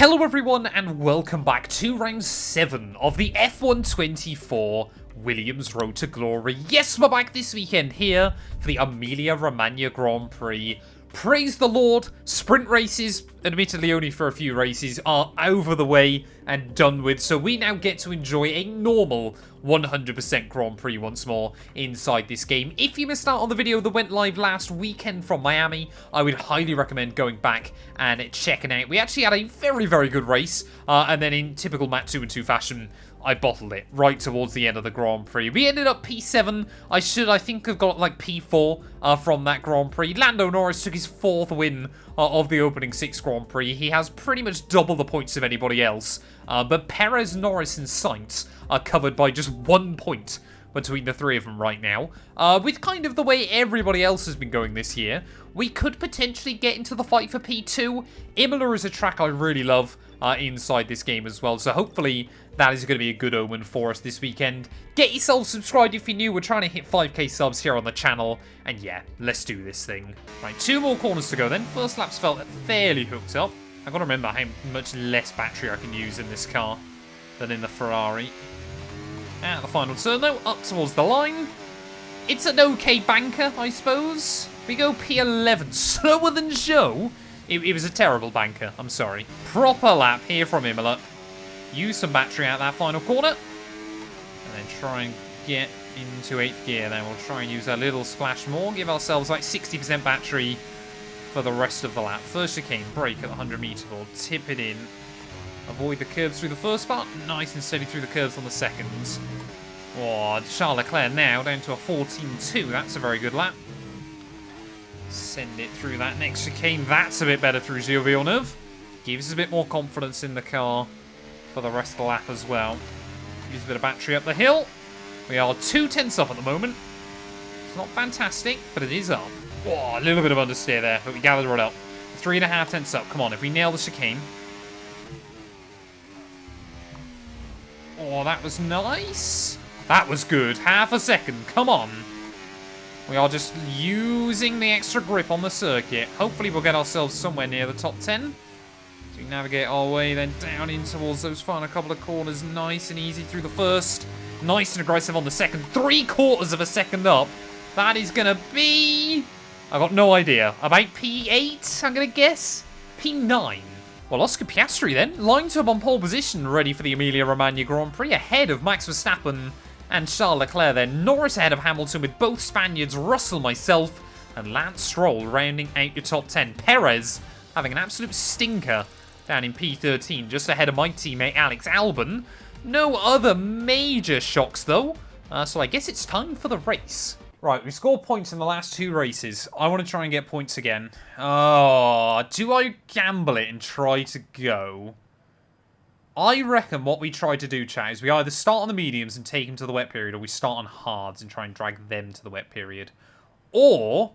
Hello everyone and welcome back to round 7 of the F1 24 Williams Road to Glory. Yes, we're back this weekend here for the Emilia-Romagna Grand Prix. Praise the Lord, sprint races, admittedly only for a few races, are over the way and done with. So we now get to enjoy a normal 100% Grand Prix once more inside this game. If you missed out on the video that went live last weekend from Miami, I would highly recommend going back and checking out. We actually had a very, very good race. And then in typical Matt212 fashion, I bottled it right towards the end of the Grand Prix. We ended up P7. I think have got like P4 from that Grand Prix. Lando Norris took his 4th win of the opening 6 Grand Prix. He has pretty much double the points of anybody else. But Perez, Norris and Sainz are covered by just 1 point between the 3 of them right now. With kind of the way everybody else has been going this year, we could potentially get into the fight for P2. Imola is a track I really love inside this game as well, so hopefully that is going to be a good omen for us this weekend. Get yourself subscribed if you're new. We're trying to hit 5k subs here on the channel, and yeah, let's do this thing. Right, 2 more corners to go then. First lap's felt fairly hooked up. I've got to remember how much less battery I can use in this car than in the Ferrari. At the final turn though, up towards the line. It's an okay banker, I suppose. We go P11, slower than Joe. It was a terrible banker, I'm sorry. Proper lap here from Imola. Use some battery out that final corner. And then try and get into 8th gear. Then we'll try and use a little splash more. Give ourselves like 60% battery for the rest of the lap. First chicane, brake at the 100 meter board. Tip it in. Avoid the curves through the first part. Nice and steady through the curves on the seconds. Oh, Charles Leclerc now down to a 14.2. That's a very good lap. Send it through that next chicane. That's a bit better through Gilles Villeneuve. Gives us a bit more confidence in the car for the rest of the lap as well. Use a bit of battery up the hill. We are 2/10 up at the moment. It's not fantastic, but it is up. Oh, a little bit of understeer there, but we gather it up. 3.5 tenths up. Come on, if we nail the chicane. Oh, that was nice. That was good. Half a second. Come on. We are just using the extra grip on the circuit. Hopefully we'll get ourselves somewhere near the top 10. So we navigate our way then down in towards those final couple of corners. Nice and easy through the first. Nice and aggressive on the second. 3/4 of a second up. That is going to be... I've got no idea. About P8, I'm going to guess. P9. Well, Oscar Piastri then. Lined up on pole position, ready for the Emilia-Romagna Grand Prix. Ahead of Max Verstappen and Charles Leclerc then. Norris ahead of Hamilton with both Spaniards, Russell, myself, and Lance Stroll rounding out your top 10. Perez having an absolute stinker down in P13, just ahead of my teammate Alex Albon. No other major shocks though, so I guess it's time for the race. Right, we scored points in the last 2 races. I want to try and get points again. Oh, do I gamble it and try to go? I reckon what we try to do, chat, is we either start on the mediums and take them to the wet period, or we start on hards and try and drag them to the wet period. Or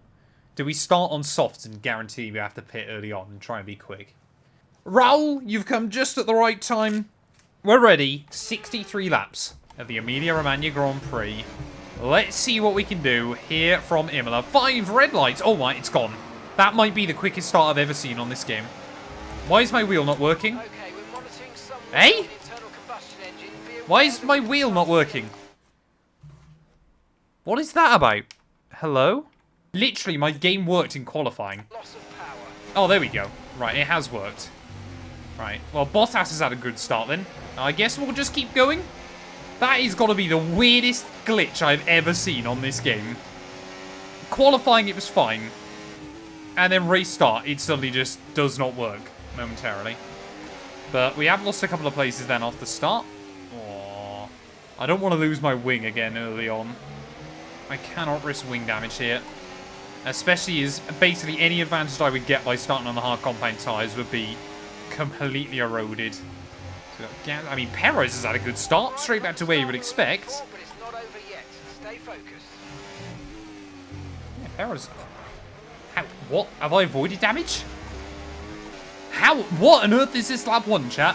do we start on softs and guarantee we have to pit early on and try and be quick? Raul, you've come just at the right time. We're ready. 63 laps of the Emilia-Romagna Grand Prix. Let's see what we can do here from Imola. 5 red lights. Oh my, it's gone. That might be the quickest start I've ever seen on this game. Why is my wheel not working? Hey? Why is my wheel not working? What is that about? Hello? Literally, my game worked in qualifying. Oh, there we go. Right, it has worked. Right, well, Bottas has had a good start then. I guess we'll just keep going. That is got to be the weirdest glitch I've ever seen on this game. Qualifying, it was fine. And then race start, it suddenly just does not work momentarily. But we have lost a couple of places then off the start. Aww. I don't want to lose my wing again early on. I cannot risk wing damage here. Especially as basically any advantage I would get by starting on the hard compound tyres would be completely eroded. So, I mean, Perez has had a good start. Straight back to where you would expect. Yeah, Perez... How, what? Have I avoided damage? How? What on earth is this lap 1, chat?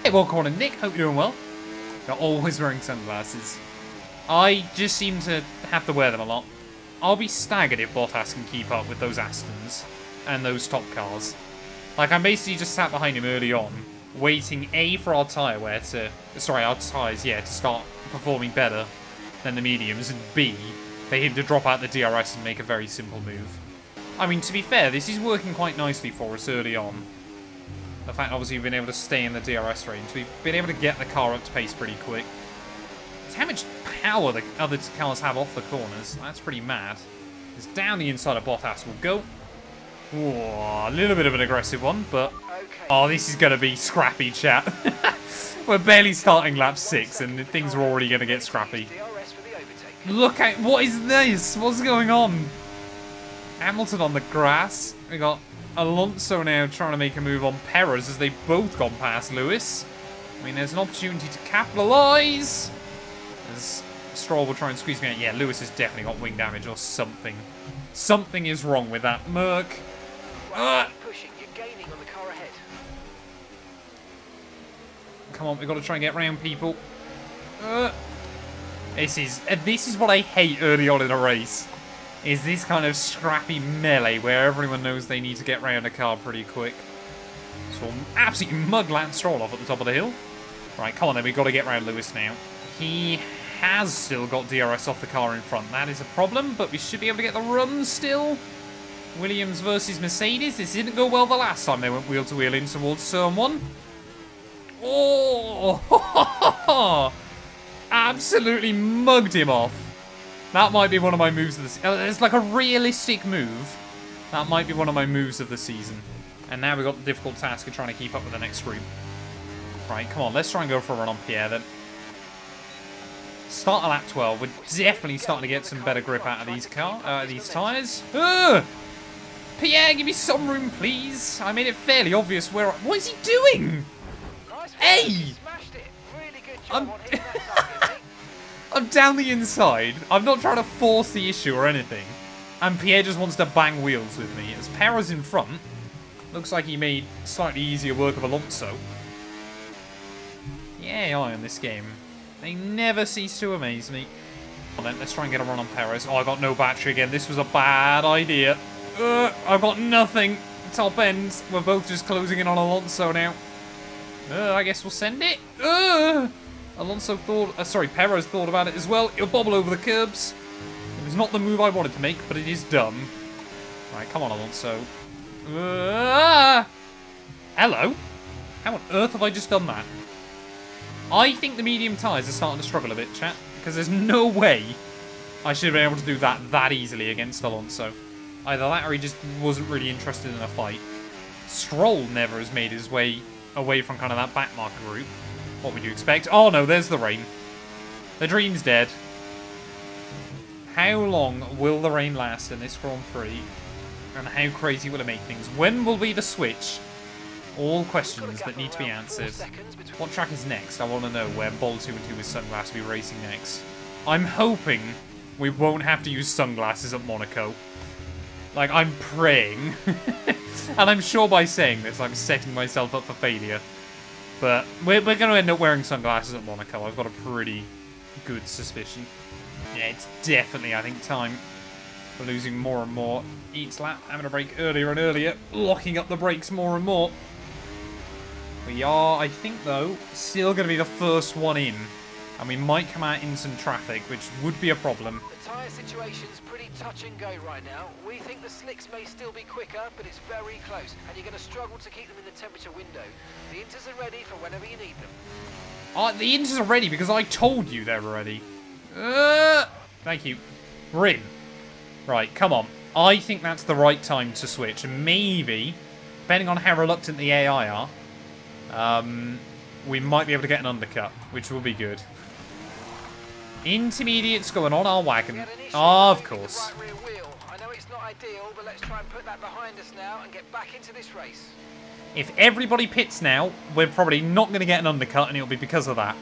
Hey, welcome on, Nick. Hope you're doing well. You're always wearing sunglasses. I just seem to have to wear them a lot. I'll be staggered if Bottas can keep up with those Astons and those top cars. Like, I'm basically just sat behind him early on, waiting, A, for our tyre wear to... Sorry, our tyres, yeah, to start performing better than the mediums, and B, for him to drop out the DRS and make a very simple move. I mean, to be fair, this is working quite nicely for us early on. The fact, obviously, we've been able to stay in the DRS range. We've been able to get the car up to pace pretty quick. It's how much power the other cars have off the corners. That's pretty mad. It's down the inside of Bottas will go. Whoa, a little bit of an aggressive one, but... Oh, this is going to be scrappy, chat. We're barely starting lap 6, and things are already going to get scrappy. Look at... What is this? What's going on? Hamilton on the grass. We got Alonso now trying to make a move on Perez as they've both gone past Lewis. I mean, there's an opportunity to capitalise. As Stroll will try and squeeze me out. Yeah, Lewis has definitely got wing damage or something. Something is wrong with that Merc. Pushing, you're gaining on the car ahead. Come on, we've got to try and get round people. This is what I hate early on in a race. Is this kind of scrappy melee where everyone knows they need to get round a car pretty quick. So we'll absolutely mug Lance Stroll off at the top of the hill. Right, come on then, we've got to get round Lewis now. He has still got DRS off the car in front. That is a problem, but we should be able to get the run still. Williams versus Mercedes. This didn't go well the last time they went wheel to wheel in towards turn 1. Oh! Absolutely mugged him off. That might be one of my moves of the season. It's like a realistic move. That might be one of my moves of the season. And now we've got the difficult task of trying to keep up with the next group. Right, come on. Let's try and go for a run on Pierre then. Start at lap 12. We're definitely starting to get some better grip out of these tyres. Pierre, give me some room, please. I made it fairly obvious where... What is he doing? Hey! I'm down the inside. I'm not trying to force the issue or anything. And Pierre just wants to bang wheels with me. As Perez in front. Looks like he made slightly easier work of Alonso. The AI in this game. They never cease to amaze me. Well then, let's try and get a run on Perez. Oh, I got no battery again. This was a bad idea. I've got nothing. Top end. We're both just closing in on Alonso now. I guess we'll send it. Alonso thought... Perez thought about it as well. It'll bobble over the curbs. It was not the move I wanted to make, but it is done. Right, come on, Alonso. Hello? How on earth have I just done that? I think the medium tyres are starting to struggle a bit, chat. Because there's no way I should have been able to do that easily against Alonso. Either that or he just wasn't really interested in a fight. Stroll never has made his way away from kind of that backmarker group. What would you expect? Oh no, there's the rain. The dream's dead. How long will the rain last in this Grand Prix? And how crazy will it make things? When will be the switch? All questions that need to be answered. What track is next? I want to know where Ball 2 and 2 with Sunglass will be racing next. I'm hoping we won't have to use sunglasses at Monaco. Like, I'm praying. And I'm sure by saying this, I'm setting myself up for failure. But we're going to end up wearing sunglasses at Monaco. I've got a pretty good suspicion. Yeah, it's definitely, I think, time. We're losing more and more each lap. Having a brake earlier and earlier. Locking up the brakes more and more. We are, I think, though, still going to be the first one in. And we might come out in some traffic, which would be a problem. The tyre situation's pretty touch and go right now. We think the slicks may still be quicker, but it's very close. And you're going to struggle to keep them in the temperature window. The inters are ready for whenever you need them. The inters are ready because I told you they were ready. Thank you. We're in. Right, come on. I think that's the right time to switch. And maybe, depending on how reluctant the AI are, we might be able to get an undercut, which will be good. Intermediates going on our wagon. Of course. I know it's not ideal, but let's try and put that behind us now and get back into this race. If everybody pits now, we're probably not going to get an undercut, and it'll be because of that.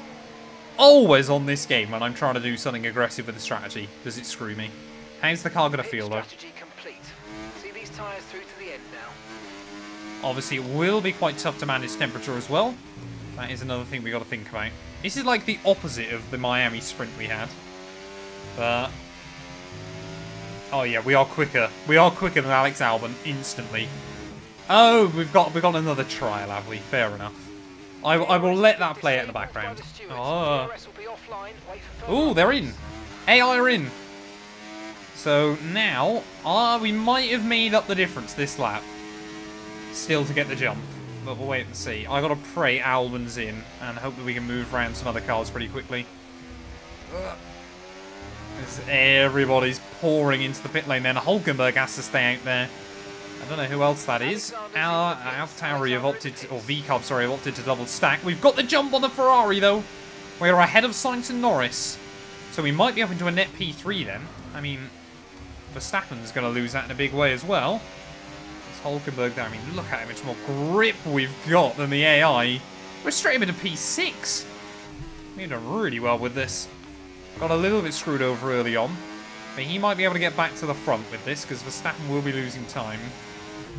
Always on this game when I'm trying to do something aggressive with the strategy, does it screw me? How's the car going to feel, though? Strategy complete. See these tyres through to the end now. Obviously, it will be quite tough to manage temperature as well. That is another thing we got to think about. This is like the opposite of the Miami sprint we had. But... oh yeah, we are quicker. We are quicker than Alex Albon, instantly. Oh, we've got another trial, have we? Fair enough. I will let that play out in the background. Oh, they're in. AI are in. So now, we might have made up the difference this lap. Still to get the jump, but we'll wait and see. I gotta pray Albon's in and hope that we can move around some other cars pretty quickly. Everybody's pouring into the pit lane then. Hulkenberg has to stay out there. I don't know who else that is. AlphaTauri have opted to, or VCARB, sorry, have opted to double stack. We've got the jump on the Ferrari though. We're ahead of Sainz and Norris. So we might be up into a net P3 then. I mean, Verstappen's going to lose that in a big way as well. It's Hulkenberg there. I mean, look at how much more grip we've got than the AI. We're straight up into P6. We're doing really well with this. Got a little bit screwed over early on. But he might be able to get back to the front with this because Verstappen will be losing time.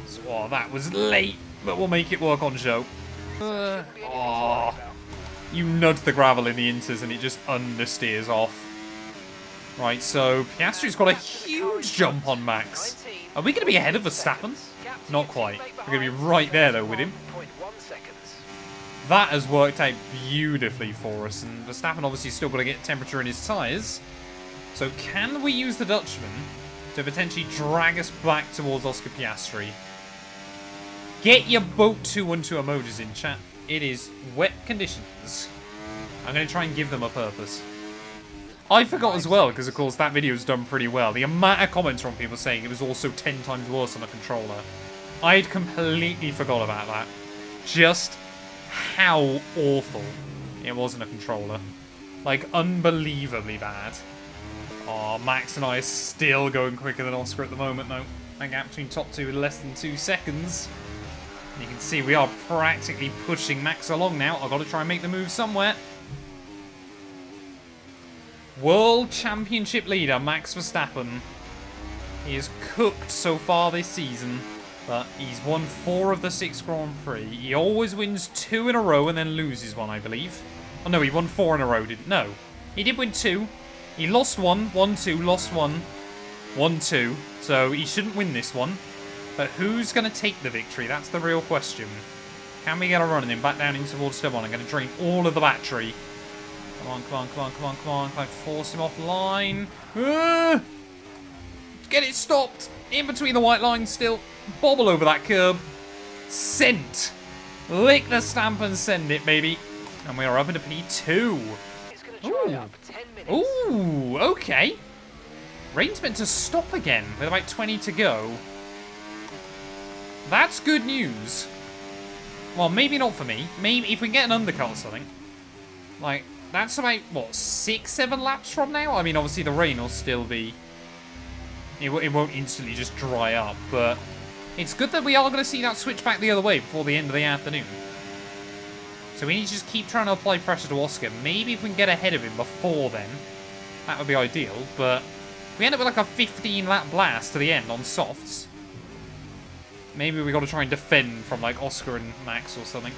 So, oh, that was late, but we'll make it work on Joe. You nudge the gravel in the inters and it just understeers off. Right, so Piastri's got a huge jump on Max. Are we going to be ahead of Verstappen? Not quite. We're going to be right there, though, with him. That has worked out beautifully for us, and Verstappen obviously still got to get temperature in his tyres. So can we use the Dutchman to potentially drag us back towards Oscar Piastri? Get your boat 212 emojis in, chat. It is wet conditions. I'm going to try and give them a purpose. I forgot as well, because of course that video's done pretty well. The amount of comments from people saying it was also 10 times worse on a controller. I had completely forgot about that. Just how awful it was on a controller. Like, unbelievably bad. Oh, Max and I are still going quicker than Oscar at the moment, though. That gap between top two is less than 2 seconds. And you can see we are practically pushing Max along now. I've got to try and make the move somewhere. World Championship leader, Max Verstappen. He is cooked so far this season, but he's won 4 of the 6 Grand Prix. He always wins 2 in a row and then loses 1, I believe. Oh no, he won 4 in a row, didn't? No. He did win 2. He lost 1, 1-2, lost 1, 1-2. So he shouldn't win this one. But who's going to take the victory? That's the real question. Can we get a run in him back down in towards turn 1? I'm going to drain all of the battery. Come on, come on, come on, come on, come on. Can I force him offline? Get it stopped. In between the white lines still. Bobble over that curb. Sent. Lick the stamp and send it, baby. And we are up into P2. Ooh, okay. Rain's meant to stop again with about 20 to go. That's good news. Well, maybe not for me. Maybe if we get an undercut or something. Like, that's about, what, 6, 7 laps from now? I mean, obviously the rain will still be... It won't instantly just dry up, but... It's good that we are going to see that switch back the other way before the end of the afternoon. So we need to just keep trying to apply pressure to Oscar. Maybe if we can get ahead of him before then, that would be ideal. But if we end up with like a 15-lap blast to the end on softs, maybe we got to try and defend from like Oscar and Max or something.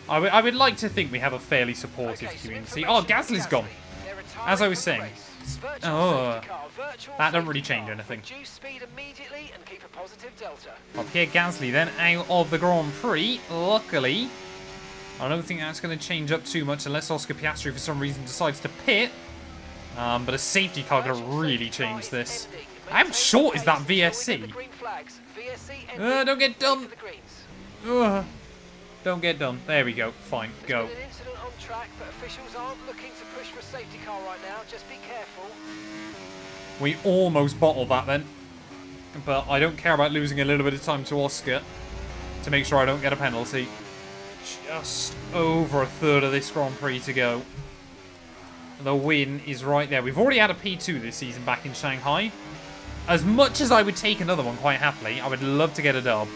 I would like to think we have a fairly supportive community. Oh, Gasly's gone. As I was saying. Oh, that doesn't really change anything. Well, Pierre Gasly then out of the Grand Prix. Luckily, I don't think that's going to change up too much unless Oscar Piastri for some reason decides to pit. But a safety car going to really change this. How short is that VSC? Don't get done. Don't get done. There we go. Fine. Go. We almost bottled that then. But I don't care about losing a little bit of time to Oscar to make sure I don't get a penalty. Just over a third of this Grand Prix to go. The win is right there. We've already had a P2 this season back in Shanghai. As much as I would take another one quite happily, I would love to get a dub.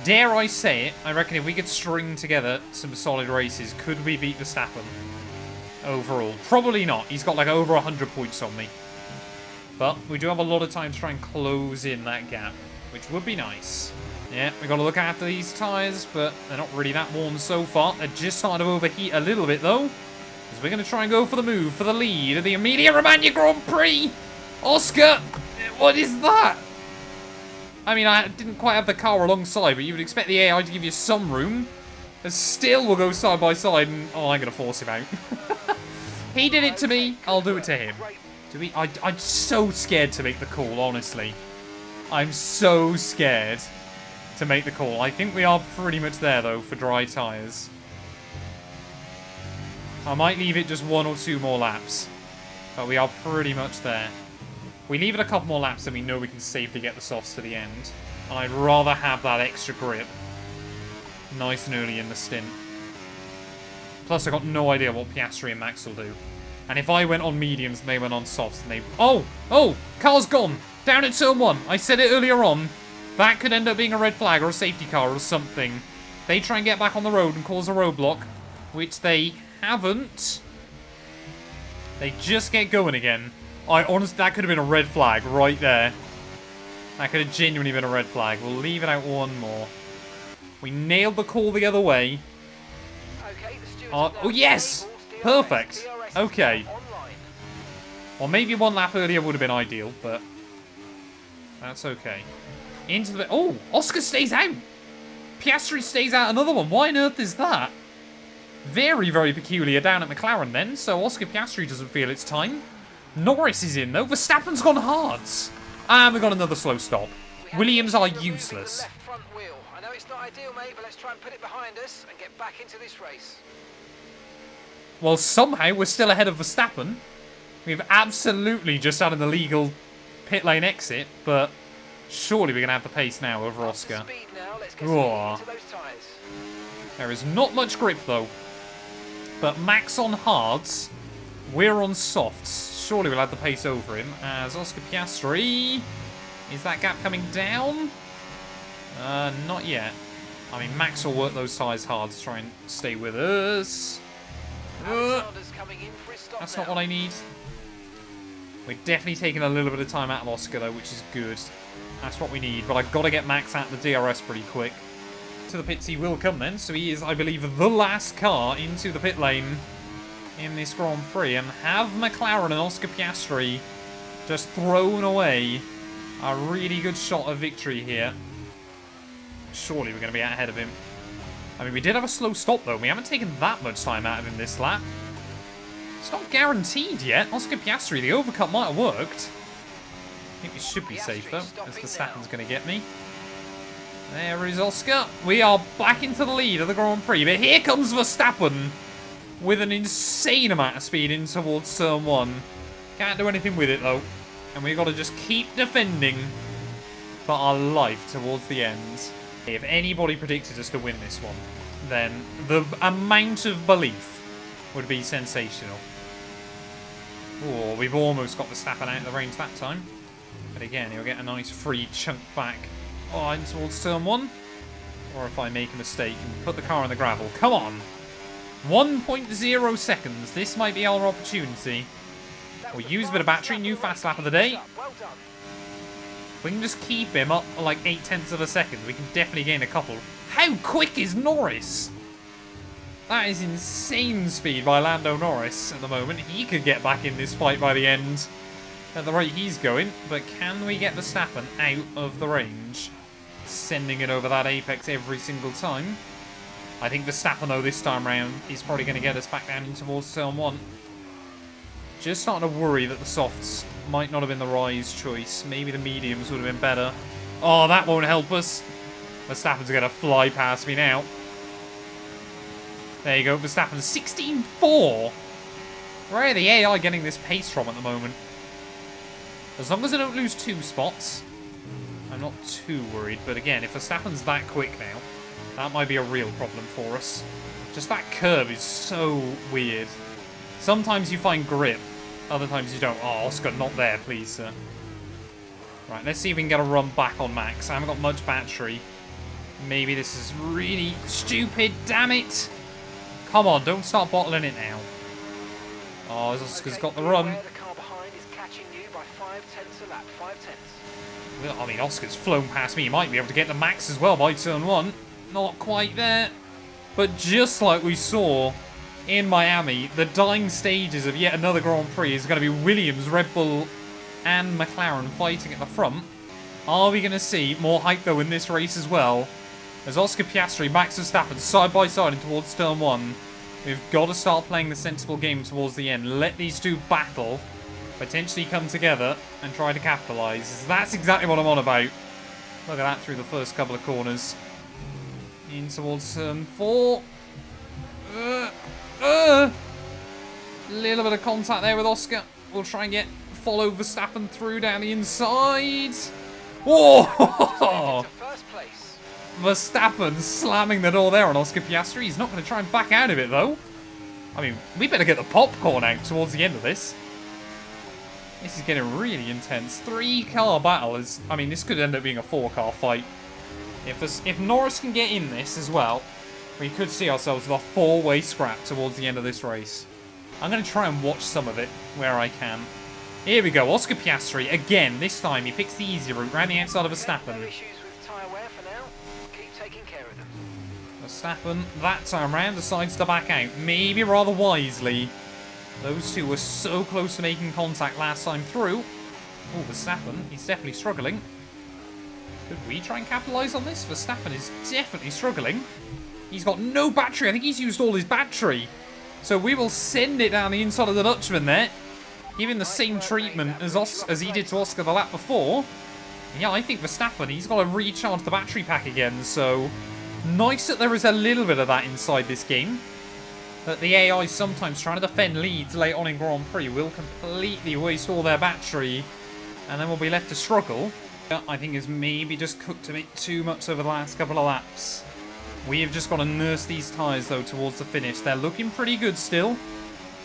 Dare I say it, I reckon if we could string together some solid races, could we beat Verstappen overall? Probably not. He's got like over 100 points on me. But we do have a lot of time to try and close in that gap, which would be nice. Yeah, we've got to look after these tyres, but they're not really that warm so far. They're just starting to overheat a little bit, though. Because we're going to try and go for the move, for the lead of the Emilia-Romagna Grand Prix. Oscar, what is that? I mean, I didn't quite have the car alongside, but you would expect the AI to give you some room. And still we'll go side by side and... Oh, I'm going to force him out. He did it to me, I'll do it to him. I'm so scared to make the call, honestly. I'm so scared to make the call. I think we are pretty much there, though, for dry tyres. I might leave it just 1 or 2 more laps. But we are pretty much there. We leave it a couple more laps, then we know we can safely get the softs to the end. And I'd rather have that extra grip nice and early in the stint. Plus, I've got no idea what Piastri and Max will do. And if I went on mediums and they went on softs, and they... Oh! Oh! Car's gone! Down at turn 1. I said it earlier on. That could end up being a red flag or a safety car or something. They try and get back on the road and cause a roadblock, which they haven't. They just get going again. Honestly, that could have been a red flag right there. That could have genuinely been a red flag. We'll leave it out 1 more. We nailed the call the other way. Oh, yes! Perfect. Okay. Well, maybe 1 lap earlier would have been ideal, but that's okay. Into the... Oh, Oscar stays out. Piastri stays out another one. Why on earth is that? Very, very peculiar down at McLaren then, so Oscar Piastri doesn't feel it's time. Norris is in, though. Verstappen's gone hards. And we've got another slow stop. Williams are useless. I know it's not ideal, mate, but let's try and put it behind us and get back into this race. Well, somehow we're still ahead of Verstappen. We've absolutely just had an illegal pit lane exit, but surely we're going to have the pace now over Oscar. There is not much grip, though. But Max on hards, we're on softs. Surely we'll have the pace over him as Oscar Piastri... Is that gap coming down? Not yet. I mean, Max will work those tyres hard to try and stay with us. That's not what I need. We're definitely taking a little bit of time out of Oscar, though, which is good. That's what we need. But I've got to get Max out the DRS pretty quick. To the pits he will come then. So he is, I believe, the last car into the pit lane in this Grand Prix. And have McLaren and Oscar Piastri just thrown away a really good shot of victory here. Surely we're going to be out ahead of him. I mean, we did have a slow stop, though. We haven't taken that much time out of him this lap. It's not guaranteed yet. Oscar Piastri, the overcut might have worked. I think we should be safe, though, as Verstappen's going to get me. There is Oscar. We are back into the lead of the Grand Prix. But here comes Verstappen with an insane amount of speed in towards turn 1. Can't do anything with it, though. And we've got to just keep defending for our life towards the end. If anybody predicted us to win this one, then the amount of belief would be sensational. Oh, we've almost got Verstappen out of the range that time. But again, he'll get a nice free chunk back in towards turn 1. Or if I make a mistake and put the car on the gravel. Come on! 1.0 seconds. This might be our opportunity. We'll use a bit of battery. New fast lap of the day. We can just keep him up like 0.8 of a second. We can definitely gain a couple. How quick is Norris? That is insane speed by Lando Norris at the moment. He could get back in this fight by the end at the rate he's going. But can we get Verstappen out of the range? Sending it over that apex every single time. I think Verstappen, though, this time round is probably going to get us back down in towards turn 1. Just starting to worry that the softs might not have been the rise choice. Maybe the mediums would have been better. Oh, that won't help us. Verstappen's going to fly past me now. There you go, Verstappen 16.4. Where are the AI getting this pace from at the moment? As long as I don't lose 2 spots, I'm not too worried. But again, if Verstappen's that quick now, that might be a real problem for us. Just that curve is so weird. Sometimes you find grip, other times you don't. Oh, Oscar, not there, please, sir. Right, let's see if we can get a run back on Max. I haven't got much battery. Maybe this is really stupid, damn it. Come on, don't start bottling it now. Oh, Oscar's got the run. Well, I mean, Oscar's flown past me. He might be able to get the Max as well by turn 1. Not quite there. But just like we saw in Miami, the dying stages of yet another Grand Prix is going to be Williams, Red Bull, and McLaren fighting at the front. Are we going to see more hype, though, in this race as well? As Oscar Piastri, Max Verstappen, side by side and towards turn 1. We've got to start playing the sensible game towards the end. Let these two battle, potentially come together, and try to capitalise. That's exactly what I'm on about. Look at that through the first couple of corners. In towards turn 4. Little bit of contact there with Oscar. We'll try and follow Verstappen through down the inside. Whoa! Verstappen slamming the door there on Oscar Piastri. He's not going to try and back out of it, though. I mean, we better get the popcorn out towards the end of this. This is getting really intense. 3-car battle is... I mean, this could end up being a 4-car fight. If Norris can get in this as well, we could see ourselves with a 4-way scrap towards the end of this race. I'm going to try and watch some of it where I can. Here we go, Oscar Piastri. Again, this time he picks the easy route, around the outside of Verstappen. No issues with tyre wear for now. Keep taking care of them. Verstappen, that time round, decides to back out. Maybe rather wisely. Those two were so close to making contact last time through. Oh, Verstappen, he's definitely struggling. Could we try and capitalise on this? Verstappen is definitely struggling. He's got no battery. I think he's used all his battery. So we will send it down the inside of the Dutchman there. Give him the same treatment as he did to Oscar the lap before. Yeah, I think Verstappen, he's got to recharge the battery pack again. So nice that there is a little bit of that inside this game. That the AI sometimes trying to defend leads late on in Grand Prix will completely waste all their battery. And then we'll be left to struggle. I think has maybe just cooked a bit too much over the last couple of laps. We have just got to nurse these tyres, though, towards the finish. They're looking pretty good still.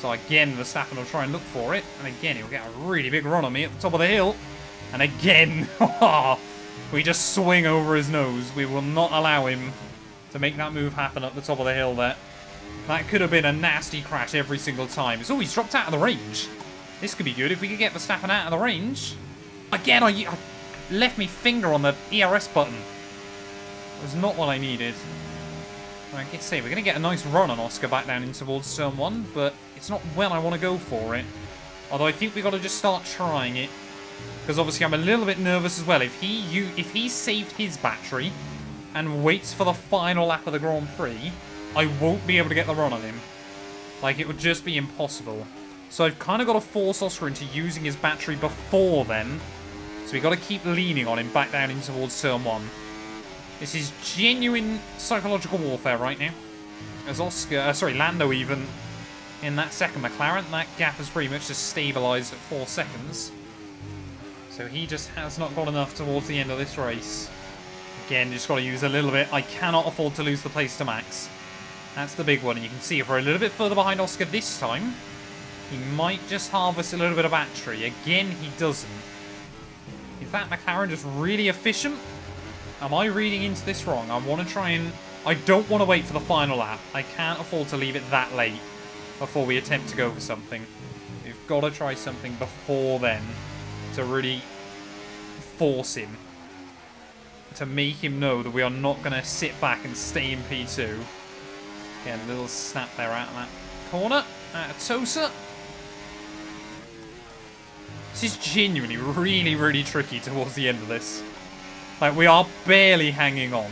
So, again, Verstappen will try and look for it. And, again, he'll get a really big run on me at the top of the hill. And, again, we just swing over his nose. We will not allow him to make that move happen at the top of the hill there. That could have been a nasty crash every single time. Oh, he's dropped out of the range. This could be good if we could get Verstappen out of the range. Again, I left my finger on the ERS button. It was not what I needed. I can say we're going to get a nice run on Oscar back down in towards turn 1, but it's not when I want to go for it. Although I think we've got to just start trying it. Because obviously I'm a little bit nervous as well. If he saved his battery and waits for the final lap of the Grand Prix, I won't be able to get the run on him. Like, it would just be impossible. So I've kind of got to force Oscar into using his battery before then. So we've got to keep leaning on him back down in towards turn 1. This is genuine psychological warfare right now. As Lando even, in that second McLaren, that gap has pretty much just stabilised at 4 seconds. So he just has not got enough towards the end of this race. Again, just got to use a little bit. I cannot afford to lose the place to Max. That's the big one. And you can see if we're a little bit further behind Oscar this time, he might just harvest a little bit of battery. Again, he doesn't. Is that McLaren just really efficient? Am I reading into this wrong? I want to try and... I don't want to wait for the final lap. I can't afford to leave it that late before we attempt to go for something. We've got to try something before then to really force him. To make him know that we are not going to sit back and stay in P2. Again, a little snap there out of that corner. Out of Tosa. This is genuinely really, really tricky towards the end of this. Like, we are barely hanging on.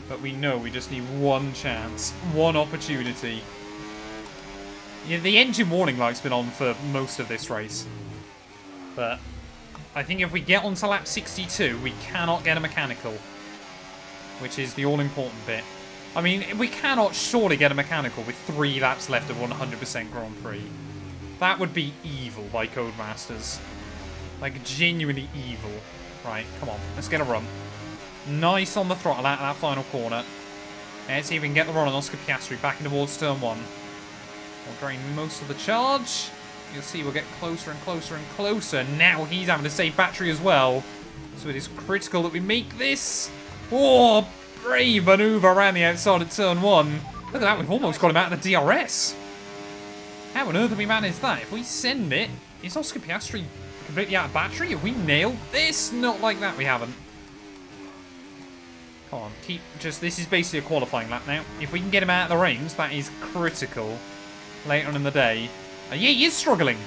But we know we just need one chance. One opportunity. Yeah, the engine warning light's been on for most of this race. But I think if we get onto lap 62, we cannot get a mechanical. Which is the all-important bit. I mean, we cannot surely get a mechanical with 3 laps left of 100% Grand Prix. That would be evil by Codemasters. Like, genuinely evil. Right, come on. Let's get a run. Nice on the throttle out of that final corner. Let's see if we can get the run on Oscar Piastri back in towards turn 1. We'll drain most of the charge. You'll see we'll get closer and closer and closer. Now he's having to save battery as well. So it is critical that we make this. Oh, brave maneuver around the outside of turn 1. Look at that, we've almost got him out of the DRS. How on earth have we managed that? If we send it, is Oscar Piastri completely out of battery? Have we nailed this? Not like that, we haven't. Come on, this is basically a qualifying lap now. If we can get him out of the range, that is critical later on in the day. Yeah, he is struggling.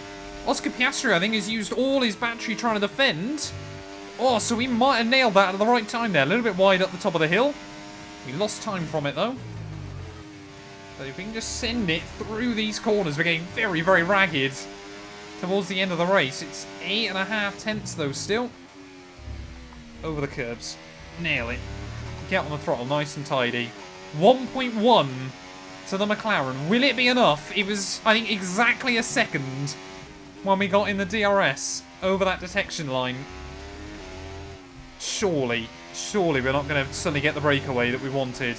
Oscar Piastri, I think, has used all his battery trying to defend. Oh, so we might have nailed that at the right time there. A little bit wide up the top of the hill. We lost time from it, though. But if we can just send it through these corners, we're getting very, very ragged towards the end of the race. It's 8.5 tenths, though, still. Over the curbs. Nail it. Get on the throttle, nice and tidy. 1.1 to the McLaren. Will it be enough? It was, I think, exactly a second when we got in the DRS over that detection line. Surely we're not going to suddenly get the breakaway that we wanted.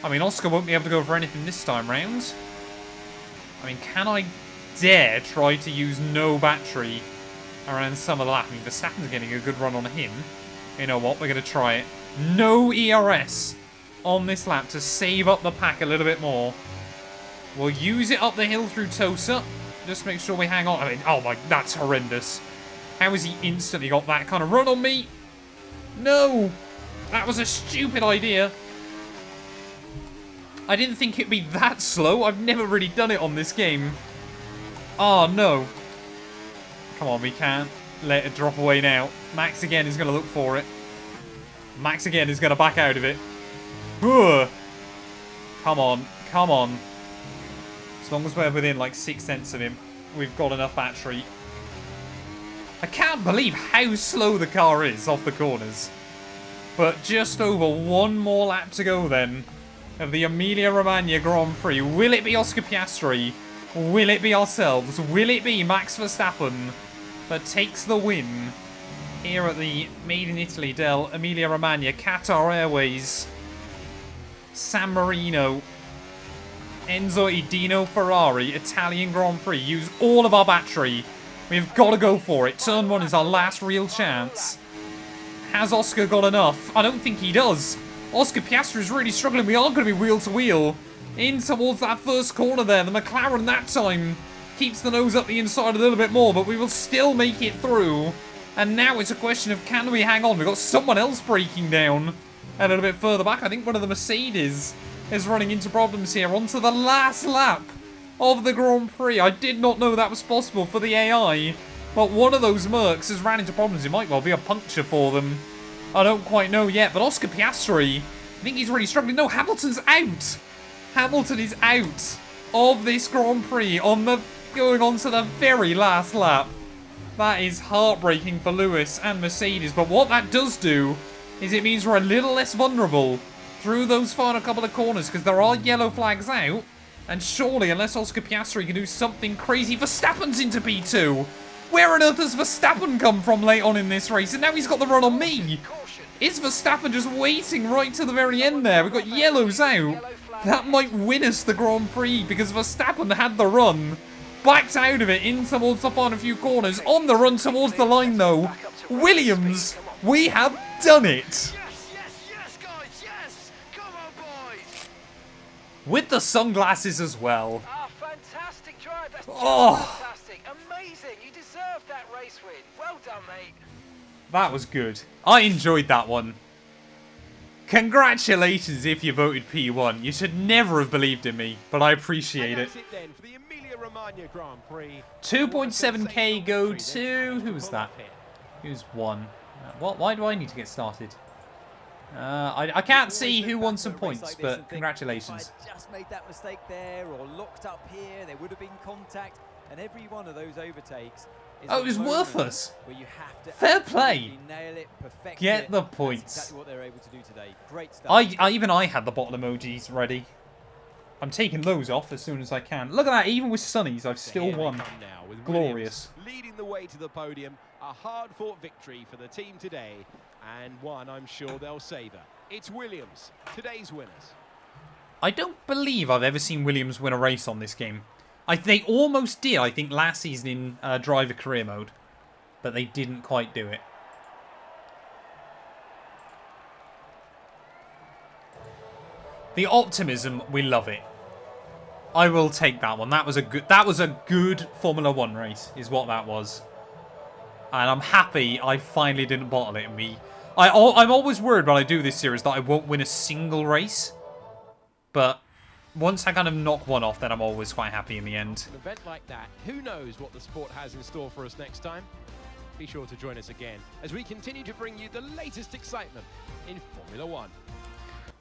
I mean, Oscar won't be able to go for anything this time round. I mean, can I dare try to use no battery around some of the lap? I mean, Verstappen's getting a good run on him. You know what? We're going to try it. No ERS on this lap to save up the pack a little bit more. We'll use it up the hill through Tosa. Just make sure we hang on. I mean, oh my, that's horrendous. How has he instantly got that kind of run on me? No! That was a stupid idea. I didn't think it'd be that slow. I've never really done it on this game. Oh, no. Come on, we can't let it drop away now. Max again is going to look for it. Max again is going to back out of it. Ugh. Come on. Come on. As long as we're within like 6 tenths of him, we've got enough battery. I can't believe how slow the car is off the corners. But just over one more lap to go then of the Emilia-Romagna Grand Prix. Will it be Oscar Piastri? Will it be ourselves? Will it be Max Verstappen that takes the win here at the Made in Italy del Emilia-Romagna Qatar Airways San Marino Enzo e Dino Ferrari Italian Grand Prix? Use all of our battery. We've got to go for it. Turn 1 is our last real chance. Has Oscar got enough? I don't think he does. Oscar Piastri is really struggling. We are going to be wheel to wheel in towards that first corner there. The McLaren that time keeps the nose up the inside a little bit more, but we will still make it through. And now it's a question of can we hang on? We've got someone else breaking down a little bit further back. I think one of the Mercedes is running into problems here. Onto the last lap of the Grand Prix. I did not know that was possible for the AI, but one of those Mercs has ran into problems. It might well be a puncture for them. I don't quite know yet, but Oscar Piastri, I think he's really struggling. No, Hamilton's out. Hamilton is out of this Grand Prix going on to the very last lap. That is heartbreaking for Lewis and Mercedes, but what that does do is it means we're a little less vulnerable through those final couple of corners because there are yellow flags out. And surely, unless Oscar Piastri can do something crazy, Verstappen's into P2. Where on earth has Verstappen come from late on in this race? And now he's got the run on me. Is Verstappen just waiting right to the very end there? We've got yellows out. That might win us the Grand Prix because Verstappen had the run. Backed out of it in towards the final few corners. On the run towards the line though. Williams, we have done it. With the sunglasses as well. Ah, fantastic drive. That's fantastic. Amazing. You deserve that race win. Well done, mate. That was good. I enjoyed that one. Congratulations if you voted P1. You should never have believed in me, but I appreciate it. 2.7k go to... Who was that? Who's won? Why do I need to get started? I can't see who won some points, but congratulations. I just made that mistake there, or locked up here, there would have been contact, and every one of those overtakes is it was worthless. Where you have to fair play. Nail it, perfect Get it. the points. That's exactly what they're able to do today. Great stuff. I had the bottle emojis ready. I'm taking those off as soon as I can. Look at that, even with sunnies, I've still won. Glorious. Leading the way to the podium, a hard-fought victory for the team today, and one I'm sure they'll savour. It's Williams, today's winners. I don't believe I've ever seen Williams win a race on this game. They almost did, I think, last season in driver career mode, but they didn't quite do it. The optimism, we love it. I will take that one. That was a good Formula 1 race, is what that was. And I'm happy I finally didn't bottle it. I'm always worried when I do this series that I won't win a single race. But once I kind of knock one off, then I'm always quite happy in the end. An event like that, who knows what the sport has in store for us next time? Be sure to join us again as we continue to bring you the latest excitement in Formula 1.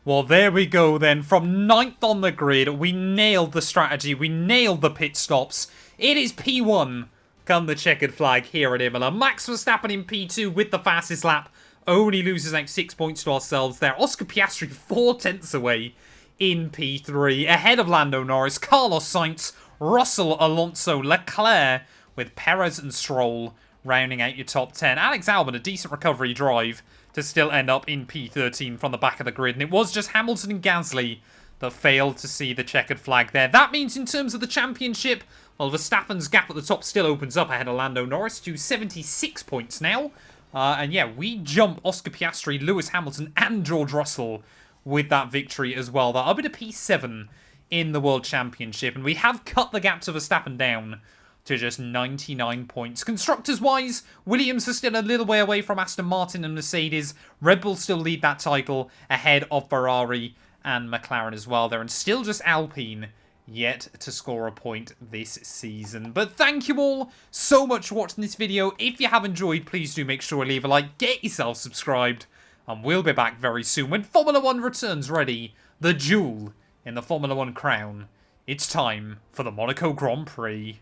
Well, there we go then. From 9th on the grid, we nailed the strategy. We nailed the pit stops. It is P1. Come the checkered flag here at Imola. Max Verstappen in P2 with the fastest lap. Only loses out 6 points to ourselves there. Oscar Piastri 4/10 away in P3. Ahead of Lando Norris, Carlos Sainz, Russell, Alonso, Leclerc with Perez and Stroll rounding out your top 10. Alex Albon, a decent recovery drive to still end up in P13 from the back of the grid. And it was just Hamilton and Gasly that failed to see the checkered flag there. That means in terms of the championship, well, Verstappen's gap at the top still opens up ahead of Lando Norris to 76 points now. And yeah, we jump Oscar Piastri, Lewis Hamilton and George Russell with that victory as well. That up into P7 in the World Championship. And we have cut the gap to Verstappen down to just 99 points. Constructors-wise, Williams is still a little way away from Aston Martin and Mercedes. Red Bull still lead that title ahead of Ferrari and McLaren as well there. And still just Alpine yet to score a point this season. But thank you all so much for watching this video. If you have enjoyed, please do make sure to leave a like, get yourself subscribed, and we'll be back very soon when Formula 1 returns ready. The jewel in the Formula 1 crown. It's time for the Monaco Grand Prix.